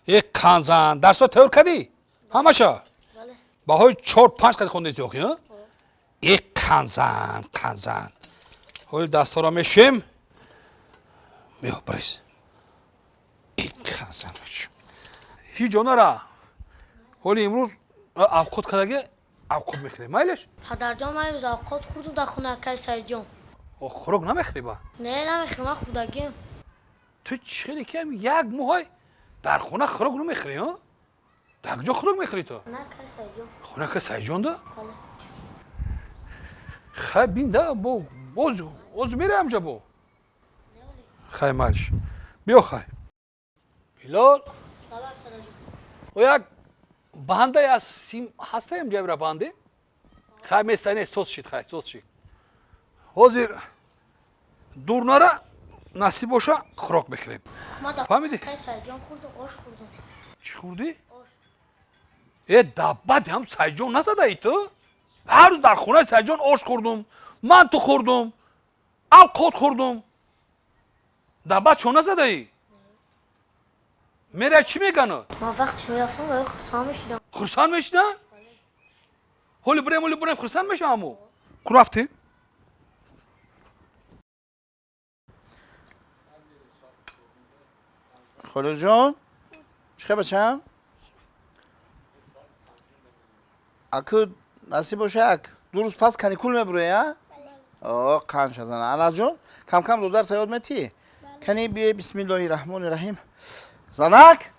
یک کانزان درسو تئور کردی؟ همشا بله. باهای 4-5 قد خوندی اوخی ها؟ یک کانزان حالی دستا را میشیم بیا بریز یک کانزان میشیم هی جانا را حالی امروز اوقات کدگه اوقات میخوری مایلش؟ پدرجان من روز اوقات خوردم در خونه که سعید جان. خوراک نمیخوری با؟ نه نمیخورم من خوردگیم. تو چیلی که یک موهای در خونه خوراک نمیخوری ها؟ در کجا خوراک میخوری تو؟ نه که سعید جان. خونه که سعید جان ده؟ بله. خیلی بین ده باز میره همجا بو خیلی مالش بیا خیلی بیلال و یک بانده از سیم هسته همجا برا بانده خیلی میستنه سوز شید خیلی سوز شید حاضر دور نره نصیب باشه خوراک بخوریم فهمیدی؟ که سعید جان خوردم آش خوردم. چی خوردی؟ آش. ای دبت هم سعید جان نزده ای تو؟ هر روز در خونه سعید جان آش خوردم من تو خوردم اوقات خوردم دبت چون نزده ای؟ میره چی میگنه؟ من وقتی میرفتم باید خرسان میشیدم. خرسان میشیدن؟ حالی بریم خرسان میشه همو رفتی؟ خالو جان چه بچم؟ اکو نصیب باشه اک دو روز پس کانیکول میبره ها؟ آه قنش ازن انا جون کم کم دو در تیاد میتی کنی بی بسم الله الرحمن الرحیم زنک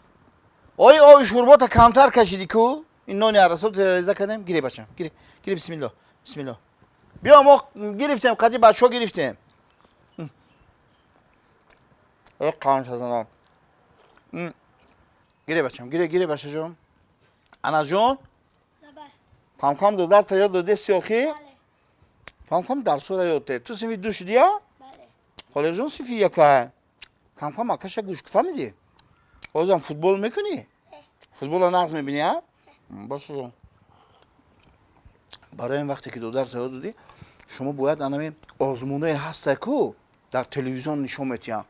اوی شوربات کمتر کشیدی کو این نانی عرصه تریزه کردیم گیری بچم گیری بسم الله بیا ما گرفتیم قدی بچه ها گرفتیم ای قنش ازن گیری بچم گیری بچه جون انا جون کم کم دو در تیاد داده سیاخی کم کم درس را یادته تو سیفی دو شدی ها؟ بله خاله جون سیفی یکه کم کم اکش گوش فهمیدی؟ بازم فوتبال میکنی؟ فوتبال رو نقض میبینی ها؟ باشه جون برای این وقتی که دو درس یاد دادی شما باید انمی آزمونه هسته کو در تلویزیون نشون میتیم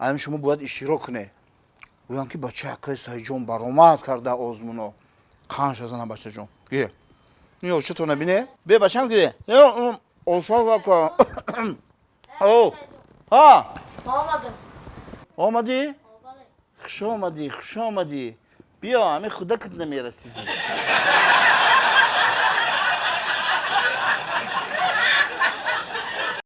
انمی شما باید اشتراک کنه بگم که بچه اکای سعید جون برآمد کرده آزمونو خانش ازنه بچه جون گیه نیو چطور نبینه؟ بیا بچم گیره اوشا وکا او ها آمدی؟ خوش آمدی بیا همه خدا کت نمیرسیدی